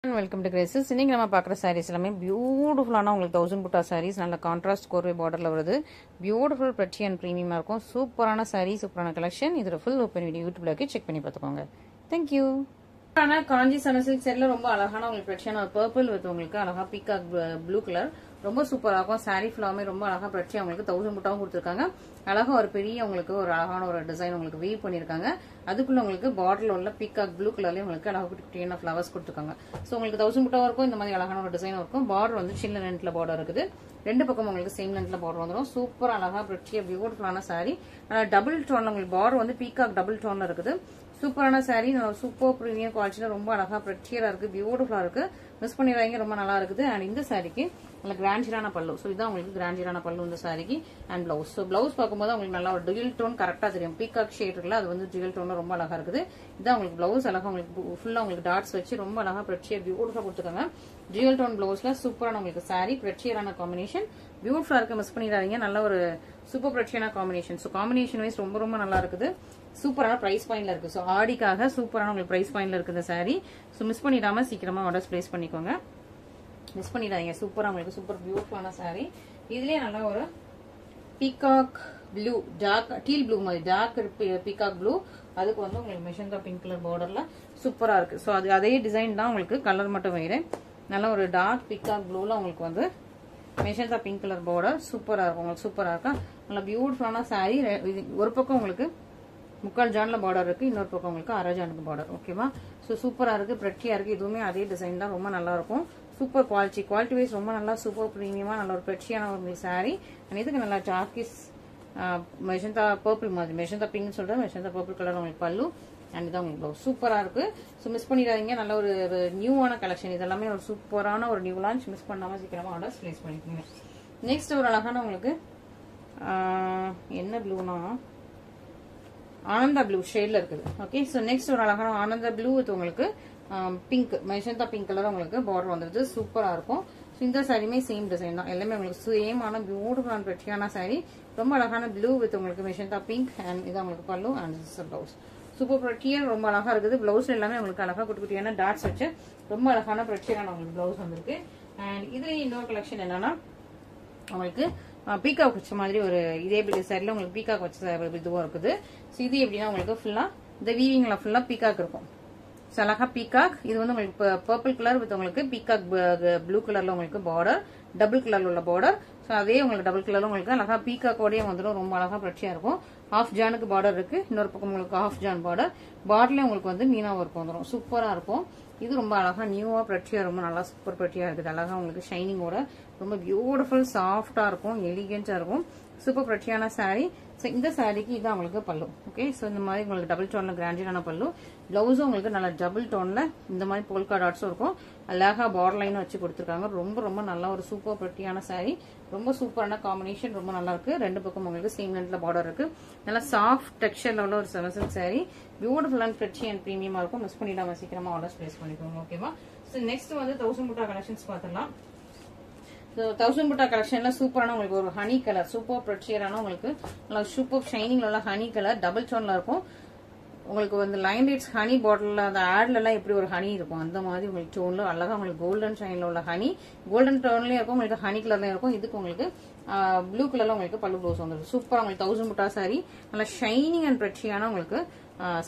Welcome to Graces. இன்னைக்கு நம்ம பார்க்குற sarees எல்லாமே பியூட்டிஃபுல்லான உங்களுக்கு 1000 புட்டா sarees நல்ல கான்ட்ராஸ்ட் கோர்வே பார்டர்ல வருது. பியூட்டிஃபுல் பிரட்டி அண்ட் ப்ரீமியமா இருக்கும். சூப்பரான saree, சூப்பரான கலெக்ஷன். இதோட ஃபுல் ஓப்பன் வீடியோ யூடியூப்ல இருக்கு, செக் பண்ணி பார்த்துக்கோங்க. Thank you. ஆனா காஞ்சி சன சில்க் செட்ல ரொம்ப அழகான உங்களுக்கு பிரச்சனை பர்பிள் வித் உங்களுக்கு அழகா பீகாக் ப்ளூ கலர் ரொம்ப சூப்பரா இருக்கும். சாரி ஃபுல்லாமே ரொம்ப அழகா பிரச்சி உங்களுக்கு 1000 புட்டாவும் கொடுத்துருக்காங்க. அழகா ஒரு பெரிய உங்களுக்கு ஒரு அழகான ஒரு டிசைன் உங்களுக்கு வீவ் பண்ணிருக்காங்க. அதுக்குள்ள உங்களுக்கு பார்டர்ல உள்ள பீகாக் ப்ளூ கலர்லயும் உங்களுக்கு அழகா குட்டி குட்டியான ஃபிளவர்ஸ் கொடுத்துருக்காங்க. சோ உங்களுக்கு 1000 புட்டாவும் இருக்கும். இந்த மாதிரி அழகான ஒரு டிசைன் இருக்கும். பார்டர் வந்து சின்ன லென்த்ல பார்டர் இருக்குது. ரெண்டு பக்கம் உங்களுக்கு சேம் லென்த்ல பார்டர் வந்துடும். சூப்பர் அழகா பிரச்சியா பியூட்டிஃபுல்லான சாரி. டபுள் டோன்ல உங்களுக்கு பார்டர் வந்து பீகாக் டபுள் டோன்ல இருக்குது. சூப்பரான சாரி, நல்ல சூப்பர் ப்ரீமியம் குவாலிட்டியில ரொம்ப அழகா பிரச்சியரா இருக்கு, பியூட்டிஃபுல்லா இருக்கு. மிஸ் பண்ணிடுறாங்க, ரொம்ப நல்லா இருக்குது. அண்ட் இந்த சாரிக்கு நல்ல கிராண்டியரான பல்லு. ஸோ இதான் உங்களுக்கு கிராண்டியரான பல்லு இந்த சாரிக்கு. And blouse. ஸோ பிளவுஸ் பார்க்கும்போது உங்களுக்கு நல்லா ஒரு டியூல் டோன் கரெக்டா தெரியும். பீகாக் ஷேட் இருக்குல்ல, அது வந்து டியூல் டோன்ல ரொம்ப அழகா இருக்குது. இதான் உங்களுக்கு பிளவுஸ் அழகா உங்களுக்கு ஃபுல்லா உங்களுக்கு டாட்ஸ் வச்சு ரொம்ப அழகா பிரச்சியர் பியூட்டிஃபுல்லா கொடுத்துருக்காங்க. டியூல் டோன் பிளவுஸ்ல சூப்பரான உங்களுக்கு சாரி, பிரச்சியரான காம்பினேஷன் பியூட்டிஃபுல்லா இருக்கு. மிஸ் பண்ணிடாதீங்க, நல்ல ஒரு சூப்பர் பிரச்சியரான காம்பினேஷன். ஸோ காம்பினேஷன் வைஸ் ரொம்ப ரொம்ப நல்லா இருக்குது. சூப்பரான பிரைஸ் பாயிண்ட்ல இருக்கு. ஸோ ஆடிக்காக சூப்பரான உங்களுக்கு பிரைஸ் பாயிண்ட்ல இருக்கு இந்த சாரி. ஸோ மிஸ் பண்ணிடாம சீக்கிரமா ஆர்டர்ஸ் பிளேஸ் பண்ணிக்கோங்க. மிஸ் பண்ணிடாதீங்க. சூப்பரா உங்களுக்கு சூப்பர் பியூட்டிஃபுல்லான சாரி. இதுலயே நல்லா ஒரு peacock blue dark teal blue மாதிரி டார்க் பீகாக் ப்ளூ, அதுக்கு வந்து உங்களுக்கு மெஷந்தா பிங்க் கலர் பார்டர்ல சூப்பரா இருக்கு. ஸோ அது அதே டிசைன் தான் உங்களுக்கு, கலர் மட்டும் வேறு. நல்ல ஒரு டார்க் பீகாக் ப்ளூல உங்களுக்கு வந்து மெஷந்தா பிங்க் கலர் பார்டர் சூப்பரா இருக்கும். உங்களுக்கு சூப்பரா இருக்கா, நல்ல பியூட்டிஃபுல்லான சாரி. ஒரு பக்கம் உங்களுக்கு முக்கால் ஜான்ல பார்டர் இருக்கு, இன்னொரு பக்கம் உங்களுக்கு அரை ஜானுக்கு பார்டர். ஓகேவா? ஸோ சூப்பரா இருக்கு, பிரட்டியா இருக்கு. இதுவுமே அதே டிசைன் தான், ரொம்ப நல்லா இருக்கும். சூப்பர் குவாலிட்டி வைஸ் ரொம்ப நல்லா சூப்பர் ப்ரீமியமா நல்ல ஒரு பிரச்சியான ஒரு சாரி. அண்ட் இதுக்கு நல்லா டார்க்கிஸ் மெஷந்தா பர்பிள் மாதிரி, மெஷந்தா பிங்க் சொல்றேன், மெஷந்தா பர்பிள் கலர் உங்களுக்கு பல்லு. அண்ட் இதான் உங்களுக்கு ப்ளவுஸ். சூப்பரா இருக்கு. ஸோ மிஸ் பண்ணிடாதீங்க, நல்ல ஒரு நியூவான கலெக்ஷன். இதெல்லாமே ஒரு சூப்பரான ஒரு நியூ லான்ச். மிஸ் பண்ணாம சீக்கிரமா ஆர்டர்ஸ் பிளேஸ் பண்ணிக்கோங்க. நெக்ஸ்ட் ஒரு அழகான உங்களுக்கு என்ன ப்ளூனா ஆனந்தா ப்ளூ ஷேட்ல இருக்குது. ஓகே, ஸோ நெக்ஸ்ட் ஒரு அழகான ஆனந்தா ப்ளூ வித் உங்களுக்கு பிங்க் மெஷந்தா பிங்க் கலர் உங்களுக்கு பார்டர் வந்துருது. சூப்பரா இருக்கும். ஸோ இந்த சாரியுமே சேம் டிசைன் தான், எல்லாமே உங்களுக்கு சேமான பியூட்டிஃபுல்லான பிரச்சியான சாரி. ரொம்ப அழகான ப்ளூ வித் உங்களுக்கு மெஷந்தா பிங்க். அண்ட் இது உங்களுக்கு பல்லு அண்ட் பிளவுஸ். சூப்பர் பிரச்சியர் ரொம்ப அழகா இருக்குது. பிளவுஸ் எல்லாமே உங்களுக்கு அழகா குட்டி குட்டியான டாட்ஸ் வச்சு ரொம்ப அழகான பிரச்சியரான உங்களுக்கு பிளவுஸ் வந்திருக்கு. அண்ட் இதுல இன்னொரு கலெக்ஷன் என்னன்னா உங்களுக்கு பீகாக் வச்ச மாதிரி ஒரு இதே சைட்ல உங்களுக்கு பீகாக் வச்ச இதுவும் இருக்குது. ஸோ இது எப்படின்னா உங்களுக்கு ஃபுல்லா இந்த வீவிங்ல ஃபுல்லா பீகாக் இருக்கும். ஸோ அழகா பீகாக். இது வந்து உங்களுக்கு பர்பிள் கலர் வித் உங்களுக்கு பீகாக் ப்ளூ கலர்ல உங்களுக்கு பார்டர், டபுள் கலர்ல உள்ள பார்டர். ஸோ அதே உங்களுக்கு டபுள் கலர்ல உங்களுக்கு அழகா பீகாக்கோடய வந்துடும். ரொம்ப அழகா பிரச்சியா இருக்கும். ஹாஃப் ஜானுக்கு பார்டர் இருக்கு, இன்னொரு பக்கம் உங்களுக்கு ஹாஃப் ஜான் பார்டர். பார்டர்ல உங்களுக்கு வந்து மீனா ஒர்க் வந்துடும். சூப்பரா இருக்கும். இது ரொம்ப அழகா நியூவா பிரச்சியா ரொம்ப நல்லா சூப்பர் பிரச்சியா இருக்குது. அழகா உங்களுக்கு ஷைனிங்கோட ரொம்ப பியூட்டிஃபுல் சாஃப்டா இருக்கும், எலிகென்டா இருக்கும். Super பிரச்சியான sorry. ஸோ இந்த சாரிக்கு இதான் உங்களுக்கு பல்லு. ஓகே, ஸோ இந்த மாதிரி உங்களுக்கு டபுள் டோன்ல கிராண்டியரான பல்லு. பிளவுஸும் உங்களுக்கு நல்ல டபுள் டோன்ல இந்த மாதிரி போல்கா டாட்ஸும் இருக்கும். அழகா பார்டர் லைனும் வச்சு கொடுத்துருக்காங்க. ரொம்ப ரொம்ப நல்ல ஒரு சூப்பர் பிரட்டியான சாரி. ரொம்ப சூப்பரான காம்பினேஷன், ரொம்ப நல்லா இருக்கு. ரெண்டு பக்கம் உங்களுக்கு சேம் லென்த்ல பார்டர் இருக்கு. நல்லா சாஃப்ட் டெக்ஸ்சர்ல உள்ள ஒரு செவசல் சாரி. பியூட்டிஃபுல் அண்ட் பிரட்டி அண்ட் பிரீமியமா இருக்கும். மிஸ் பண்ணிடாம சீக்கிரமா ஆர்டர்ஸ் பிளேஸ் பண்ணிக்கோங்க. ஓகேவா? ஸோ நெக்ஸ்ட் வந்து 1000 புட்டா கலெக்ஷன்ஸ் பார்த்துடலாம். 1000 புட்டா கலெக்ஷன்ல சூப்பரான உங்களுக்கு ஒரு ஹனி கலர் சூப்பர் பிரச்சியரான உங்களுக்கு நல்லா சூப்பர் ஷைனிங்ல உள்ள ஹனி கலர் டபுள் டோன்ல இருக்கும். உங்களுக்கு வந்து லைன் ரேட்ஸ் ஹனி பாட்டில் அந்த ஆட்ல எல்லாம் எப்படி ஒரு ஹனி இருக்கும் அந்த மாதிரி உங்களுக்கு டோன்ல அழகா உங்களுக்கு கோல்டன் ஷைன்ல உள்ள ஹனி, கோல்டன் டோன்லயும் இருக்கும், உங்களுக்கு ஹனி கலர்லயும் இருக்கும். இதுக்கு உங்களுக்கு ப்ளூ கலர்ல உங்களுக்கு பல்லு ப்ளவுஸ் வந்துருக்கு. சூப்பரா உங்களுக்கு 1000 புட்டா சாரி. நல்லா ஷைனிங் அண்ட் பிரச்சியான உங்களுக்கு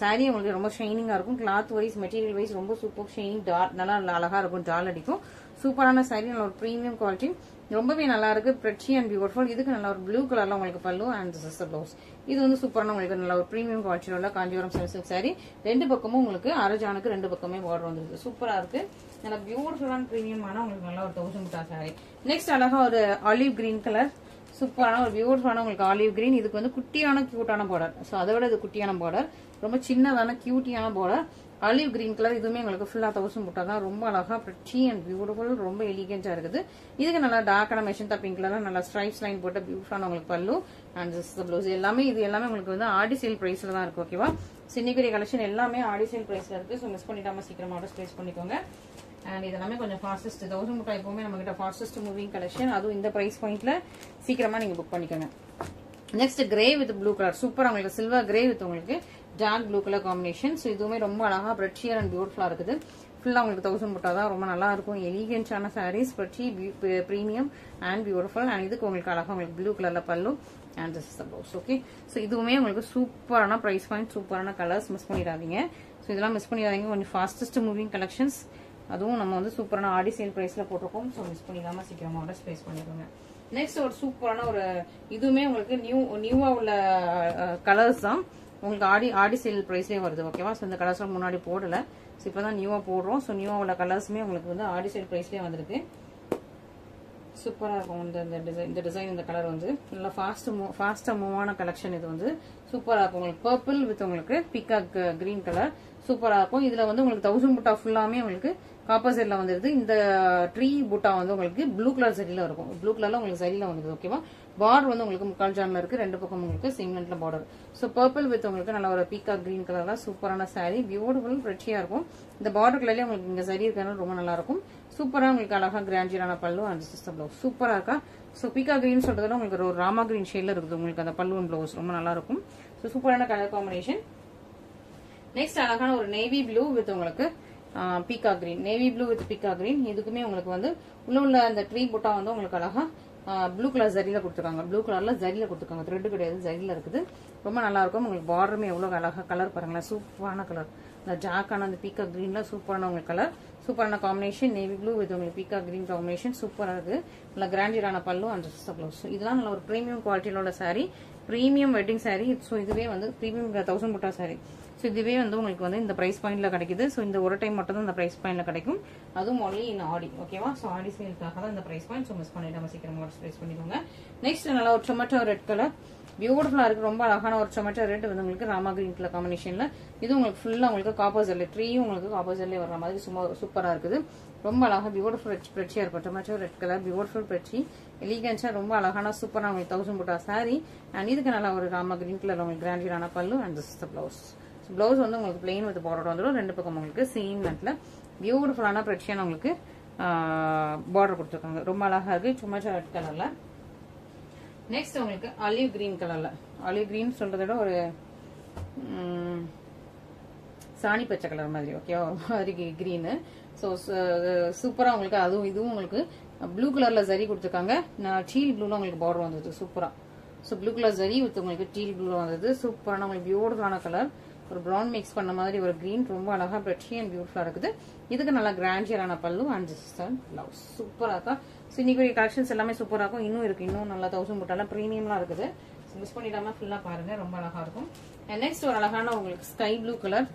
சாரி. உங்களுக்கு ரொம்ப ஷைனிங்கா இருக்கும். கிளாத் வைஸ் மெட்டீரியல் வைஸ் ரொம்ப சூப்பர் ஷைனிங் நல்லா அழகா இருக்கும், ஜால் அடிக்கும். சூப்பரான சாரி, நல்ல ஒரு பிரீமியம் குவாலிட்டி, ரொம்பவே நல்லா இருக்கு. பிரச்சி அண்ட் பியூட்டிஃபுல். இதுக்கு நல்ல ஒரு ப்ளூ கலர்ல உங்களுக்கு பல்லு அண்ட் பிளவுஸ். இது வந்து சூப்பரான உங்களுக்கு நல்ல ஒரு பிரீமியம் குவாலிட்டியில உள்ள காஞ்சிபுரம் சில்க் சாரி. ரெண்டு பக்கமும் உங்களுக்கு அரை ஜானுக்கு ரெண்டு பக்கமே பார்டர் வந்துருக்கு. சூப்பரா இருக்கு. நல்ல பியூட்டிஃபுல்லான பிரீமியமான உங்களுக்கு நல்ல ஒரு 1000 புட்டா சாரி. நெக்ஸ்ட் அழகா ஒரு ஆலிவ் கிரீன் கலர் சூப்பரான ஒரு பியூட்டிஃபுல்லான உங்களுக்கு ஆலிவ் கிரீன். இதுக்கு வந்து குட்டியான கியூட்டான பார்டர். ஸோ அதை விட இது குட்டியான பார்டர், ரொம்ப சின்னதான கியூட்டியான பார்டர். Olive green colour. இதுவுமே உங்களுக்கு ஃபுல்லா 1000 புட்டா தான். ரொம்ப அழகா பிரட்டி அண்ட் பியூட்டிஃபுல், ரொம்ப எலிகென்டா இருக்குது. இதுக்கு நல்லா டார்க்கான மெஷந்தா பிங்க் கலர் நல்லா ஸ்ட்ரைப்ஸ் லைன் போட்ட பியூட்டிஃபுல்லான உங்களுக்கு பல்லு அண்ட் பிளவுஸ். எல்லாமே இது எல்லாமே உங்களுக்கு வந்து ஆடி சேல் பிரைஸ்ல தான் இருக்கு. ஓகேவா? சின்னிக்குரிய கலெக்ஷன் எல்லாமே ஆடி சேல் பிரைஸ்ல இருக்கு. ஸோ மிஸ் பண்ணிடாம சீக்கிரமா ஆர்டர்ஸ் பிளேஸ் பண்ணிக்கோங்க. அண்ட் இதெல்லாமே கொஞ்சம் ஃபாஸ்டஸ்ட் 1000 புட்டா எப்பவுமே நம்ம கிட்ட ஃபாஸ்டஸ்ட் மூவிங் கலெக்ஷன். அதுவும் இந்த பிரைஸ் பாயிண்ட்ல சீக்கிரமா நீங்க புக் பண்ணிக்கோங்க. Next grey with blue colour super உங்களுக்கு சில்வர் கிரே வித் உங்களுக்கு dark blue colour combination. So இதுவுமே ரொம்ப அழகா பிரச்சியர் அண்ட் பியூட்டிஃபுல்லா இருக்குது. ஃபுல்லாக உங்களுக்கு 1000 புட்டா தான் ரொம்ப நல்லா இருக்கும். எலிகன்ஸான சாரீஸ் பற்றி ப்ரீமியம் அண்ட் பியூட்டிஃபுல். அண்ட் இதுக்கு உங்களுக்கு அழகாக உங்களுக்கு ப்ளூ கலரில் பல்லு and this is the blouse. Okay, so இதுவுமே உங்களுக்கு சூப்பரான ப்ரைஸ் பாயிண்ட், சூப்பரான கலர்ஸ், மிஸ் பண்ணிடாதீங்க. ஸோ இதெல்லாம் மிஸ் பண்ணிடாதீங்க. கொஞ்சம் ஃபாஸ்டஸ்ட் மூவிங் கலெக்ஷன்ஸ், அதுவும் நம்ம வந்து சூப்பரான ஆடி சேல் ப்ரைஸில் போட்டிருக்கோம். ஸோ மிஸ் பண்ணிடாமல் சீக்கிரமாக ஆர்டர் ப்ளேஸ் பண்ணிடுங்க. நெக்ஸ்ட் ஒரு சூப்பரான ஒரு இதுவுமே உங்களுக்கு நியூவா உள்ள கலர்ஸ் தான் உங்களுக்கு ஆடி சேல் ப்ரைஸ்லேயே வருது. ஓகேவா? ஸோ இந்த கலர்ஸ்லாம் முன்னாடி போடல. ஸோ இப்போ தான் நியூவா போடுறோம். ஸோ நியூவா உள்ள கலர்ஸுமே உங்களுக்கு வந்து ஆடி சேல் ப்ரைஸ்லேயே வந்திருக்கு. சூப்பராக இருக்கும் இந்த டிசைன். இந்த கலர் வந்து நல்லா ஃபாஸ்ட்டாக மூவான கலெக்ஷன். இது வந்து சூப்பராக இருக்கும். உங்களுக்கு பர்பிள் வித் உங்களுக்கு பீகாக் கிரீன் கலர் சூப்பராக இருக்கும். இதில் வந்து உங்களுக்கு 1000 புட்டா ஃபுல்லாமே உங்களுக்கு காப்பர் செட்ல வந்துருது. இந்த ட்ரீ புட்டா வந்து உங்களுக்கு ப்ளூ கலர் சரியில இருக்கும். ப்ளூ கலர்ல உங்களுக்கு சரியில வந்துருது. ஓகேவா? பார்டர் வந்து உங்களுக்கு முக்கால் ஜான்ல இருக்கு. ரெண்டு பக்கம் உங்களுக்கு சிமெண்ட்ல பார்டர். ஸோ பர்பிள் வித் உங்களுக்கு நல்ல ஒரு பீகாக் கிரீன் கலர்ல சூப்பரான சாரி, பியூட்டிஃபுல் பிரெச்சியா இருக்கும். இந்த பார்டர் கலர்லயே உங்களுக்கு இங்க சரி இருக்கிறது ரொம்ப நல்லா இருக்கும். சூப்பரா உங்களுக்கு அழகா கிராண்டியரான பல்லு அண்ட் சிஸ்டம் பிளவுஸ் சூப்பரா இருக்கா. ஸோ பீகாக் கிரீன் சொல்றதுல உங்களுக்கு ஒரு ராமா கிரீன் ஷேட்ல இருக்குது உங்களுக்கு அந்த பல்லு அண்ட் பிளவுஸ் ரொம்ப நல்லா இருக்கும். ஸோ சூப்பரான கலர் காம்பினேஷன். நெக்ஸ்ட் அழகான ஒரு நேவி ப்ளூ வித் உங்களுக்கு peacock green, navy blue with peacock green. இதுக்குமே உங்களுக்கு வந்து உள்ள அந்த ட்ரீ புட்டா வந்து உங்களுக்கு அழகா ப்ளூ கலர் ஜரியில கொடுத்துருக்காங்க. ப்ளூ கலர்ல ஜரியில கொடுத்துருக்காங்க. த்ரெட் கிடையாது, ஜரியில இருக்குது. ரொம்ப நல்லா இருக்கும். உங்களுக்கு பார்டருமே எவ்வளவு அழகா கலர் பாருங்களேன். சூப்பரான கலர். இந்த ஜாக்கான அந்த பீகாக் கிரீன்ல சூப்பரான உங்களுக்கு கலர், சூப்பரான காம்பினேஷன். நேவி ப்ளூ வித் உங்களுக்கு பீகாக் கிரீன் காம்பினேஷன் சூப்பரா இருக்கு. நல்ல கிராண்டியரான பல்லு அண்ட் பிளவுஸ். இதெல்லாம் நல்ல ஒரு பிரீமியம் குவாலிட்டியிலோட sari, premium wedding sari. So இதுவே வந்து பிரீமியம் 1000 புட்டா சாரி. ஸோ இதுவே வந்து உங்களுக்கு வந்து இந்த பிரைஸ் பாயிண்ட்ல கிடைக்குது. ஸோ இந்த ஒரு டைம் மட்டும் தான் இந்த பிரைஸ் பாயிண்ட்ல கிடைக்கும். அதுவும் ஒன்லி இன் ஆடி. ஓகேவா? ஸோ ஆடி சேலுக்காக தான் இந்த பிரைஸ் பாயிண்ட். ஸோ மிஸ் பண்ணிடாம சீக்கிரமா பிரைஸ் பண்ணிக்கோங்க. நெக்ஸ்ட் நல்லா ஒரு டொமேட்டோ ரெட் கலர் பியூட்டிஃபுல்லா இருக்கு. ரொம்ப அழகான ஒரு டொமேட்டோ ரெட் வந்து உங்களுக்கு ராமா கிரீன் கலர் காம்பினேஷன்ல. இது உங்களுக்கு ஃபுல்லா உங்களுக்கு காப்பர் ஜெல்லி ட்ரீயும் உங்களுக்கு காப்பர் ஜெல்லி வர்ற மாதிரி சும்மா சூப்பரா இருக்குது. ரொம்ப அழகா பியூட்டிஃபுல் பிரெச்சியா இருக்கும். டொமேட்டோ ரெட் கலர் பியூட்டிஃபுல் பிரெச்சி எலிகன்ஸா ரொம்ப அழகான சூப்பரான உங்களுக்கு 1000 புட்டா சாரி. அண்ட் இதுக்கு நல்லா ஒரு ராமா கிரீன் கலர் உங்களுக்கு கிராண்டியரான பல்லு and this is the blouse. Blouse வந்து உங்களுக்கு பிளெயின் வித் பார்டர் வந்துடும். ரெண்டு பக்கம் உங்களுக்கு சேம் நெட்ல பியூட்டிஃபுல்லான பிரெச்சியான உங்களுக்கு பார்டர் கொடுத்துருக்காங்க. ரொம்ப அழகா இருக்கு. டொமேட்டோ ரெட் கலர்ல. நெக்ஸ்ட் உங்களுக்கு ஆலிவ் கிரீன் கலர்ல. ஆலிவ் கிரீன் சொல்றதை விட ஒரு சாணி பச்சை கலர் மாதிரி. ஓகேவா? ஒரு மாதிரி கிரீனு. ஸோ சூப்பரா உங்களுக்கு அதுவும் இதுவும் உங்களுக்கு ப்ளூ கலர்ல ஜரி கொடுத்துருக்காங்க. டீல் ப்ளூல உங்களுக்கு பார்டர் வந்தது சூப்பரா. So blue colour zari with உங்களுக்கு டீல் ப்ளூ வந்தது சூப்பரான உங்களுக்கு பியூட்டிஃபுல்லான கலர். ஒரு ப்ரௌன் மிக்ஸ் பண்ண மாதிரி ஒரு கிரீன் ரொம்ப அழகா பிரெச்சி அண்ட் பியூட்டிஃபுல்லா இருக்குது. இதுக்கு நல்லா கிராண்டியரான பல்லு அண்ட் பிளவுஸ் சூப்பரா இருக்கா. ஸோ இன்னைக்கு கலெக்ஷன்ஸ் எல்லாமே சூப்பரா இருக்கும். இன்னும் இருக்கு, இன்னும் நல்லா 1000 புட்டால பிரீமியம்லாம் இருக்குது. மிஸ் பண்ணிடாம ஃபுல்லா பாருங்க. ரொம்ப அழகா இருக்கும். நெக்ஸ்ட் ஒரு அழகான உங்களுக்கு sky blue colour.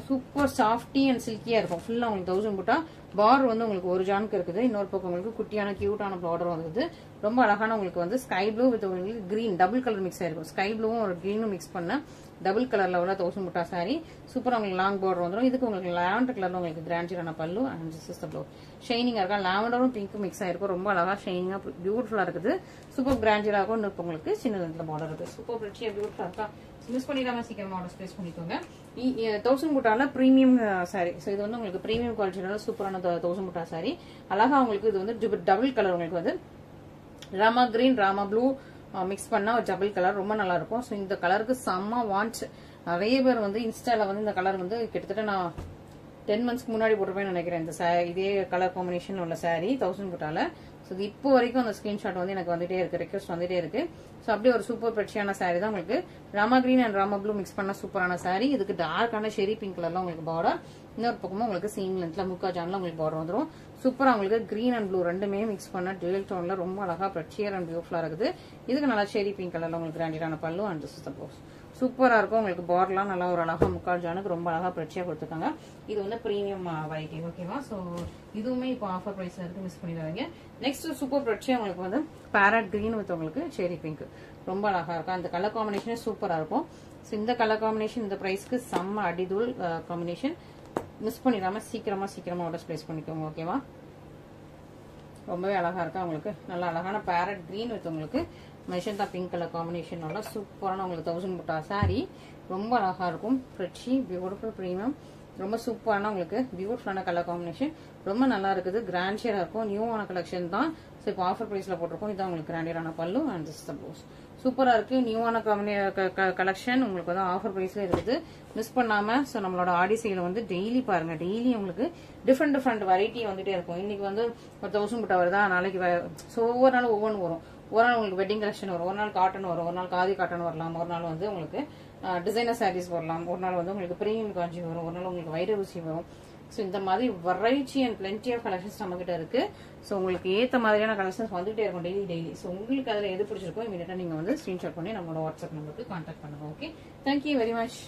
Super softy and சில்கியா இருக்கும். ஃபுல்லா உங்களுக்கு 1000 புட்டா. பார்டர் வந்து உங்களுக்கு ஒரு ஜானுக்கு இருக்குது. இன்னொரு பக்கம் உங்களுக்கு குட்டியான கியூட்டான பார்டர் வந்தது. ரொம்ப அழகான உங்களுக்கு வந்து ஸ்கை ப்ளூ வித் உங்களுக்கு கிரீன் டபுள் கலர் மிக்ஸ் ஆயிருக்கும். ஸ்கை ப்ளூவும் ஒரு கிரீனும் மிக்ஸ் பண்ண டபுள் கலர்ல உள்ள 1000 புட்டா சாரி. சூப்பரா உங்களுக்கு லாங் பார்டர் வந்துடும். இதுக்கு உங்களுக்கு லாவெண்டர் கலர்ல உங்களுக்கு கிராண்டியரான பல்லு அண்ட் சிஸ்டர் ப்ளவுஸ். ஷைனிங்கா இருக்கா. லாவெண்டரும் பிங்க்கும் மிக்ஸ் ஆயிருக்கும். ரொம்ப அழகா ஷைனிங்கா பியூட்டிஃபுல்லா இருக்குது. சூப்பர் கிராண்டியரா இருக்கும். இன்னும் உங்களுக்கு சின்ன பார்டர் இருக்கு. சூப்பர் பிரிச்சியா பியூட்டிஃபுல்லா இருக்கா. மிஸ் பண்ணிடாம சீக்கிரமா ஆர்டர் பிளேஸ் பண்ணிக்கோங்க. 1000 புட்டால பிரீமியம் சாரி. ஸோ இது வந்து உங்களுக்கு பிரீமியம் குவாலிட்டியோட சூப்பரான 1000 புட்டா சாரி. அழகா உங்களுக்கு இது வந்து டபுள் கலர் உங்களுக்கு வந்து Rama green Rama blue mix பண்ணா ஒரு டபுள் கலர் ரொம்ப நல்லா இருக்கும். ஸோ இந்த கலருக்கு செம்ம வாண்ட். நிறைய பேர் வந்து இன்ஸ்டால வந்து இந்த கலர் வந்து கிட்டத்தட்ட நான் 10 மந்த்ஸ்க்கு முன்னாடி போட்டிருப்பேன்னு நினைக்கிறேன். இந்த இதே கலர் காம்பினேஷன் உள்ள சாரி 1000 புட்டால. ஸோ இது இப்போ வரைக்கும் அந்த ஸ்கிரீன்ஷாட் வந்து எனக்கு வந்துட்டே இருக்கு, ரெக்வஸ்ட் வந்துட்டே இருக்கு. ஸோ அப்படியே ஒரு சூப்பர் பிரெச்சியான சாரி தான் உங்களுக்கு. Rama green and Rama blue mix பண்ண சூப்பரான சாரி. இதுக்கு டார்க்கான ஷெரி பிங்க் கலர்ல உங்களுக்கு பார்டர். இன்னொரு பக்கமும் உங்களுக்கு சீம் லென்த்ல முக்கா ஜான்ல உங்களுக்கு பார்டர் வந்துடும். சூப்பரா உங்களுக்கு கிரீன் அண்ட் ப்ளூ ரெண்டுமே மிக்ஸ் பண்ண டுவெல் டோன்ல ரொம்ப அழகா பிரெச்சியர் அண்ட் பியூட்டிஃபுல்லா இருக்குது. இதுக்கு நல்லா ஷெரி பிங்க் கலர்ல உங்களுக்கு கிராண்டியரான பல்லு and this is the blouse. சூப்பரா இருக்கும். உங்களுக்கு பார்டர்லாம் நல்லா ஒரு அழகா முக்கால் ஜானுக்கு ரொம்ப அழகா பிரெச்சியா கொடுத்துருக்காங்க. இது வந்து பிரீமியம் வெரைட்டி. ஓகேவா? ஸோ இதுவுமே இப்போ ஆஃபர் பிரைஸ்ல இருக்கு. மிஸ் பண்ணிடாதீங்க. நெக்ஸ்ட் சூப்பர் பிரெச்சியா உங்களுக்கு வந்து பேரட் கிரீன் வித் உங்களுக்கு செரி பிங்க் ரொம்ப அழகா இருக்கும். அந்த கலர் காம்பினேஷனே சூப்பரா இருக்கும். ஸோ இந்த கலர் காம்பினேஷன் இந்த பிரைஸ்க்கு செம்ம அடிதூள் காம்பினேஷன். மிஸ் பண்ணிடாம சீக்கிரமா ஆர்டர் பிளேஸ் பண்ணிக்கோங்க. ஓகேவா? ரொம்பவே அழகா இருக்கா. உங்களுக்கு நல்ல அழகான பேரட் கிரீன் வித் உங்களுக்கு மெஜந்தா பிங்க் கலர் காம்பினேஷன் சூப்பரான உங்களுக்கு 1000 புட்டா சாரி. ரொம்ப அழகா இருக்கும். பிரெச்சி பியூட்டிஃபுல் பிரீமியம் ரொம்ப சூப்பரான உங்களுக்கு பியூட்டிஃபுல்லான கலர் காம்பினேஷன், ரொம்ப நல்லா இருக்குது, கிராண்டியரா இருக்கும், நியூவான கலெக்ஷன் தான். ஸோ இப்போ ஆஃபர் பிரைஸ்ல போட்டிருக்கோம். இதான் உங்களுக்கு கிராண்டியரான பல்லு அண்ட் திஸ் த ப்ளவுஸ். சூப்பரா இருக்கு, நியூவான கலெக்ஷன் உங்களுக்கு வந்து ஆஃபர் பிரைஸ்ல இருக்குது. மிஸ் பண்ணாம ஸோ நம்மளோட ஆடி சேல வந்து டெய்லி பாருங்க, டெய்லி உங்களுக்கு டிஃப்ரெண்ட் வெரைட்டி வந்துட்டே இருக்கும். இன்னைக்கு வந்து ஒரு 1000 புட்டா வருதா, நாளைக்கு ஸோ ஒவ்வொரு நாள் ஒவ்வொன்று வரும். ஒரு நாள் உங்களுக்கு வெட்டிங் கலெக்ஷன் வரும், ஒரு நாள் காட்டன் வரும், ஒரு நாள் காதி காட்டன் வரலாம், ஒரு நாள் வந்து உங்களுக்கு டிசைனர் சாரீஸ் வரலாம், ஒரு நாள் வந்து உங்களுக்கு பிரீமியம் காஞ்சி வரும், ஒரு நாள் உங்களுக்கு வைரூசி வரும். ஸோ இந்த மாதிரி variety and plenty of collections நம்ம கிட்ட இருக்கு. ஸோ உங்களுக்கு ஏற்ற மாதிரியான கலெக்ஷன்ஸ் வந்துகிட்டே இருக்கும் டெய்லி. ஸோ உங்களுக்கு அதில் எது பிடிச்சிருக்கோ இமீடியட்டா நீங்க வந்து ஸ்கிரீன்ஷாட் பண்ணி நம்மளோட வாட்ஸ்அப் நம்பருக்கு கான்டாக்ட் பண்ணுங்க. Okay, thank you very much.